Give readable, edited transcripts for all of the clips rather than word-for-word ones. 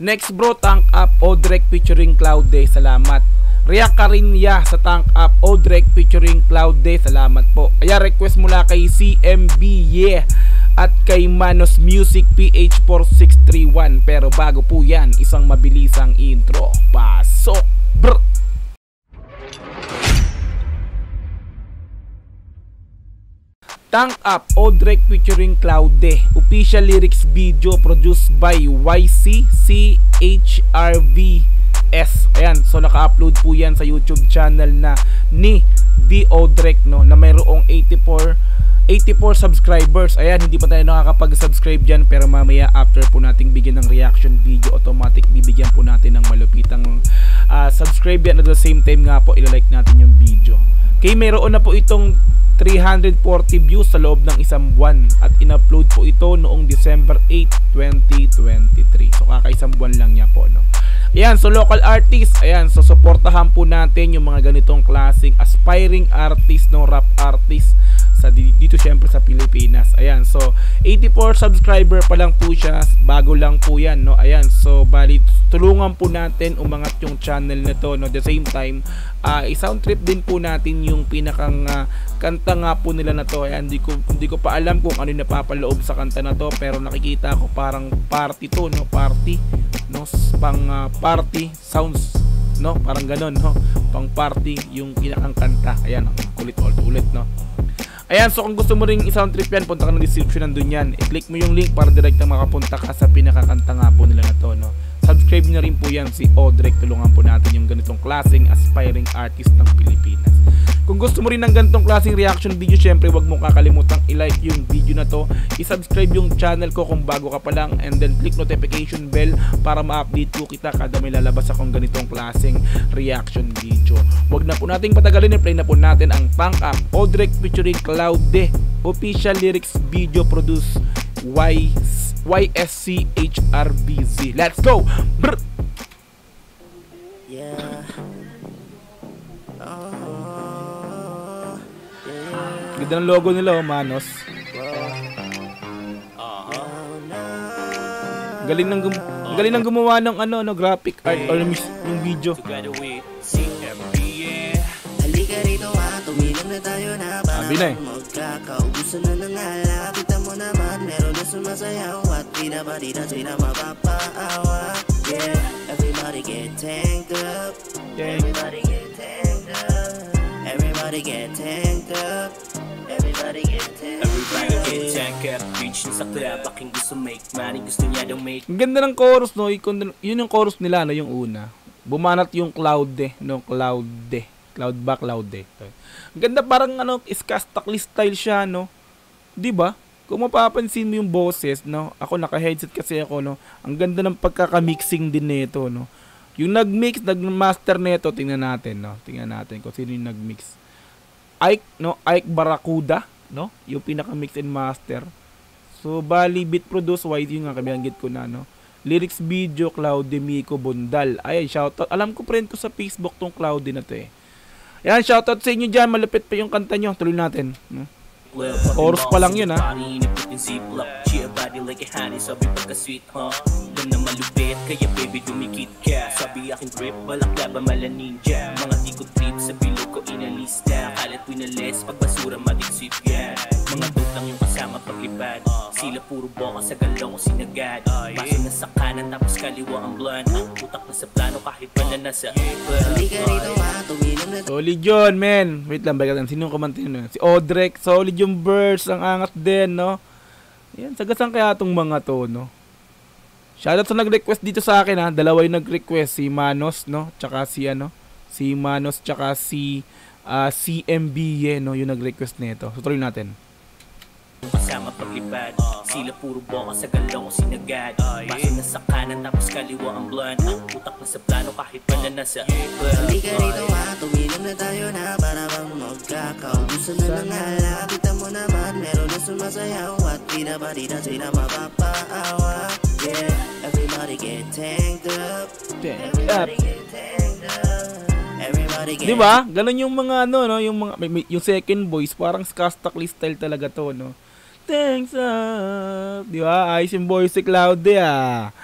Next bro, Tank Up, Odrek featuring Cloude, salamat. React ka rin ya sa Tank Up, Odrek featuring Cloude, salamat po. Kaya request mula kay CMB, yeah, at kay Manos Music PH4631. Pero bago po yan, isang mabilisang intro. Pasok, brr! Tank Up, Odrek featuring Cloude. Official lyrics video produced by YCCHRVS. Ayan, so naka-upload po yan sa YouTube channel na ni D. Odrek, no, na mayroong 84 subscribers. Ayan, hindi pa tayo nakakapag-subscribe dyan, pero mamaya after po nating bigyan ng reaction video, automatic bibigyan po natin ng malupitang subscribe yan. At the same time nga po, ilalike natin yung video. Okay, mayroon na po itong 340 views sa loob ng isang buwan at in-upload po ito noong December 8, 2023. So kakaisang buwan lang niya po, no. Ayan, so local artist, ayan, so suportahan po natin yung mga ganitong klaseng aspiring artist, no, rap artist sa dito syempre sa Pilipinas. Ayan, so 84 subscriber pa lang po siya, bago lang po yan, no. Ayan, so bali tulungan po natin umangat yung channel na to, no. At the same time, i-sound trip din po natin yung pinakang kanta nga po nila na to. Ayan, hindi ko pa alam kung ano yung napapaloob sa kanta na to, pero nakikita ko parang party to, no, party, no, pang party sounds, no, parang ganon, no, pang party yung pinakang kanta. Ayan, ulit, no. Ayan, so kung gusto mo ring i-sound trip yan, punta ka ng description, nandun yan. I-click mo yung link para direct na makapunta ka sa pinakakanta nga po nila na to, no. Subscribe na rin po yan si Odrek. Tulungan po natin yung ganitong klaseng aspiring artist ng Pilipinas. Kung gusto mo rin ng ganitong klaseng reaction video, syempre wag mo kakalimutang i-like yung video na to, i-subscribe yung channel ko kung bago ka pa lang, and then click notification bell para ma-update po kita kada may lalabas akong ganitong klaseng reaction video. Wag na po nating patagalin, i-play na po natin ang Tank Up, Odrek featuring Cloude, official lyrics video produced YSCHRBZ. Let's go! Brr! Yeah. Ganda ng logo nila, oh, Manos. Galing ng gumawa ng ano, no, graphic art or yung video. Halika rito tumilong na tayo na para magkakaubusan na ng alak. Kita mo naman, meron na sumasayaw at pinabadita sila mapapaawa. Yeah, everybody get tanked up. Everybody get tanked up. Everybody get tanked up. Everybody get tanked up. Everybody get tanked up. Reaching sa club, aking gusto make money, gusto niya daw make. Ang ganda ng chorus, no. Yun yung chorus nila, no, yung una. Bumanat yung Cloude, no, Cloude. Cloude. Ang ganda, parang ano, Skastakli style siya, no. 'Di ba? Kung mapapansin mo yung boses, no. Ako naka-headset kasi ako, no. Ang ganda ng pagkaka-mixing din nito, no. Yung nag-master nito, tingnan natin, no. Tingnan natin kung sino yung nag-mix. Ike Barracuda, no? Yung pinaka-mix and master. So bali beat produce wide yung nga kabiyanggit ko na, no. Lyrics video Cloude Miko Bundal. Ay, shoutout. Alam ko friend ko sa Facebook tong Cloude na to eh. Yan, shoutout sa inyo dyan. Malupit pa yung kanta nyo. Tuloy natin. Chorus pa lang yun, ha. Sabi pagka-sweet, huh? Doon na malupit, kaya baby dumikit ka. Sabi aking drip, balaklava mala ninja. Mga tikot trip sa bilog ko inalista. Kalat winalis, pagbasura madigsip yan. Mga dot lang yung kasama paglipad. Sila puro boka sa galong o sinagad. Baso na sa kanan tapos kaliwa ang blunt. Putak na sa plano kahit pa na nasa Halika rito tumilong na tayo. Solid yun, men. Wait lang, baga sino kumanta yun? Si Odrek. Solid yung verse. Ang angat din, no. Yan, sagasan kaya itong mga to, no. Shoutout sa nag-request dito sa akin, ha. Dalawa yung nag-request, si Manos, no. Tsaka si ano, si Manos tsaka si CMB, no, yung nag-request nito. So tuloy natin. Kasama paglipad, sila puro boka sa galong o sinagad. Baso na sa kanan tapos kaliwa ang blunt. Putak na sa plano kahit pa na nasa Halika rito tumilong na tayo na para bang magkakaubusan na ng alak. Kita mo naman, meron na sumasayaw at pinabadita sila mapapaawa. Yeah, everybody get tanked up. Everybody get tanked up. Everybody get. 'Di ba? Ganun yung mga ano, no, yung mga yung second voice, parang Skastakli style talaga to, no. Thanks up. Di ba? Ayos yung voice si Cloude, ah.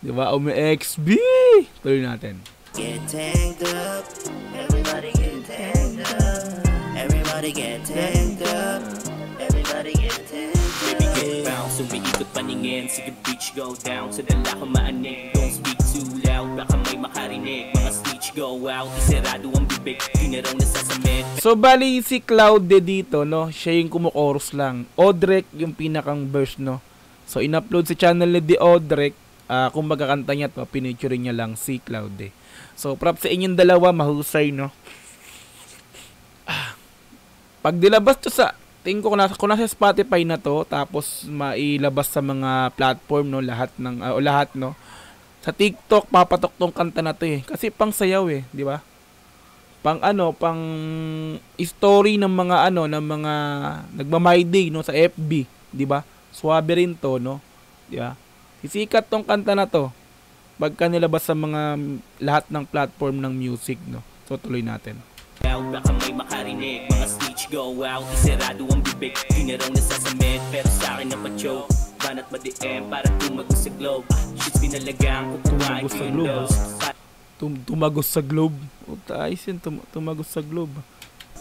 Diba? XB! Tuloy natin. Get tanked up. Everybody get tanked up. Everybody get tanked up. Everybody get tanked up. Baby get bounce, umiikot paningin. Sige bitch go down, sa dala ko maanig. Don't speak too loud, baka may makarinig. Mga snitch go out, iserado ang bibig. Di na raw nasasamit. So bali si Cloude dito, no, siya yung kumukoros lang. Odrek yung pinakang verse, no. So in-upload sa channel ni The Odrek. Kung magkakanta niya to, pinicture niya lang si Cloude. So props sa inyong dalawa, mahusay, no. Pag dilabas to sa, tingin ko kung nasa Spotify na to, tapos mailabas sa mga platform, no, lahat no. Sa TikTok papatok tong kanta na to eh, kasi pang sayaw eh, di ba? Pang story ng mga ng mga nagma-my day, no, sa FB, di ba? Swabe rin to, no, di ba? Sisikat tong kanta na to pagka nilabas sa mga lahat ng platform ng music, no. So tuloy natin. Baka may makarinig, mga snitch go out, iserado ang bibig. Di na raw nasasamit, pero sa akin na pa-joke. Banat ma-DM para tumagos sa globe. Shit's binalagang, kukuhain ko yung dose. Tumagos sa globe. Ayos yun, tumagos sa globe.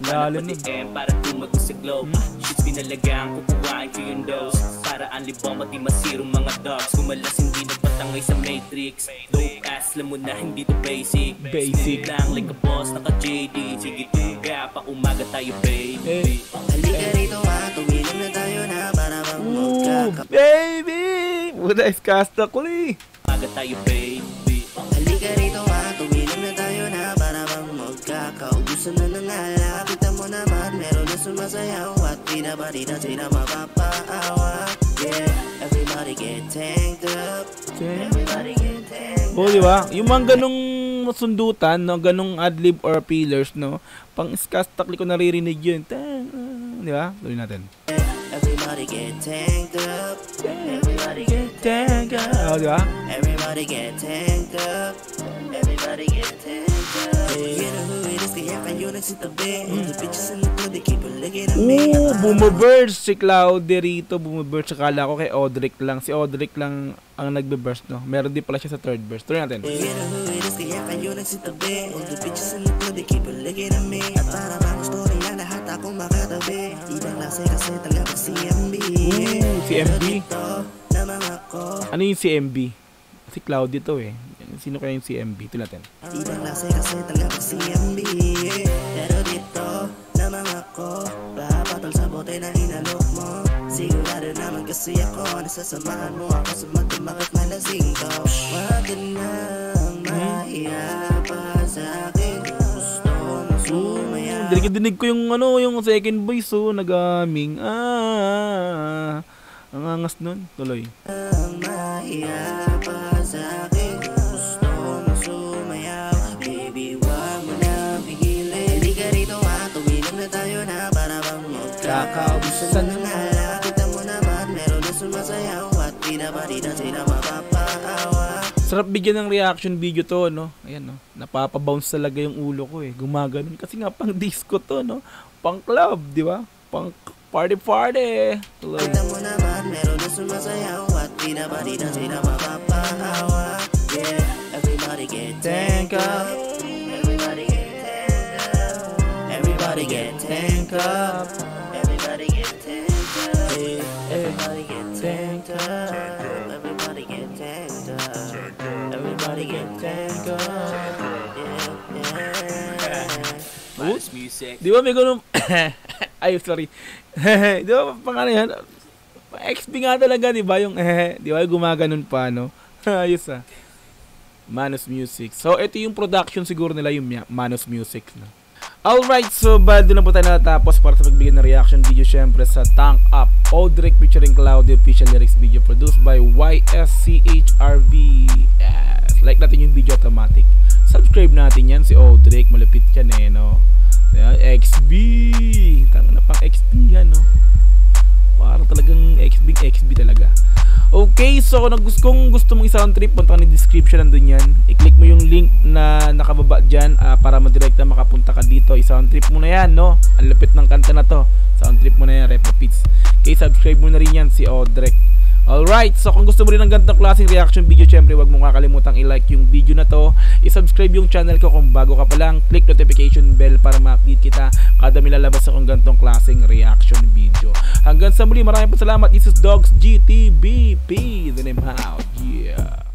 Lalo nun. Para tumagos sa globe. Shit's binalagang, kukuhain ko yung dose. Para ang libong at di masirong mga dogs. Kumalas hindi nagpatangay sa Matrix. Dope ass, alam mo na hindi to basic. Basic lang like a boss, naka-JD. Sige tuga, pa umaga tayo baby. Halika rito tumilong na tayo na para bang magkaka. Baby! Buda iskasta ko li. Umaga tayo baby. Halika rito tumilong na tayo na para bang magkakaubusan na ng alak. Kita mo naman meron na sumasayaw at pinabati na sila mapapaawa. Yeah, everybody get tanked up. Everybody get tanked up. Oh, di ba? Yung mga ganong sundutan, no, ganong adlib or pillars, no, pang iskastakli ko naririnig yun. Di ba? Tuloy natin. Everybody get tanked up. Everybody get Tanked up. Oh, di ba? Everybody get tanked up. Everybody get tanked up. You know who it is, kaya kayo nagsitabi. All the bitches in the club, they keep on looking at me. Bumaburst si Cloude rito, bumaburst. Akala ko kay Odrek lang. Si Odrek lang ang nagbe-burst, no. Meron din pala siya sa third verse. Tuloy natin. You know who it is, kaya kayo nagsitabi. All the bitches in the club, they keep on looking at me. At para bang story yan, lahat akong makatabi. Ibang klase kasi talaga si MB. Si MB? Na mga ko. Ano yung si MB? Si Cloude dito eh. Sino kaya yung si MB? Tuloy natin. Ibang klase kasi talaga si MB. Pero dito na mga ko, papatol sa bote na inalok mo. Sigurado naman kasi ako, nasasamahan mo ako sa magdamag at malasing ko. Wag ka nang mahihapa sa akin. Gusto mo sumaya. Dinig ko yung yung second voice, nagaming. Ang angas nun. Tuloy. Ang mahihapa sa akin. Gusto mo sumaya. Baby, wag mo na pigilin. Hindi ka rito tumilong na tayo na para bang magkakaubusan ng alak. Kita mo naman meron na sumasayaw at pinabati na sila mapapaawa. Sarap bigyan ng reaction video to, no? Ayan, no? Napapabounce talaga yung ulo ko eh. Gumaganon. Kasi nga pang disco to, no? Pang club, di ba? Pang party. Kita mo naman meron na sumasayaw at pinabati na sila mapapaawa. Yeah, everybody get tanked up. Everybody get tanked up. Everybody get tanked up. Everybody get tanked up. Everybody get tanked up. Everybody get tanked up. Everybody get tanked up. Manos music. Di ba may ganun? Ay, sorry. Di ba pang ano yan? XB nga talaga, di ba? Yung di ba? Gumaganon pa, no? Ayos ah. Manos Music. So, ito yung production siguro nila, yung Manos Music, no? Alright, so doon na po tayo natapos para sa pagbigay ng reaction video syempre sa Tank Up Odrek featuring Cloude official lyrics video produced by YSCHRV. Yes. Like natin yung video automatic. Subscribe natin yan, si Odrek, malapit yan eh, no? XB, tanga na pang XB yan, no? Parang talagang XB talaga. Okay, so kung gusto mong i-sound trip, punta ka ng description, nandun yan. I-click mo yung link na nakababa dyan para madirekta makapunta ka dito. I-sound trip mo na yan, no? Ang lapit ng kanta na to. Sound trip mo na yan, Repo Pits. Okay, subscribe mo na rin yan, si Odrek. Alright, so kung gusto mo rin ng ganitong klaseng reaction video, syempre wag mong kakalimutang i-like yung video na to, i-subscribe yung channel ko kung bago ka pa lang, click notification bell para ma-update kita kada may lalabas akong ganitong klaseng reaction video. Hanggang sa muli, maraming salamat. This is Dogs GTBP, then I'm out. Yeah.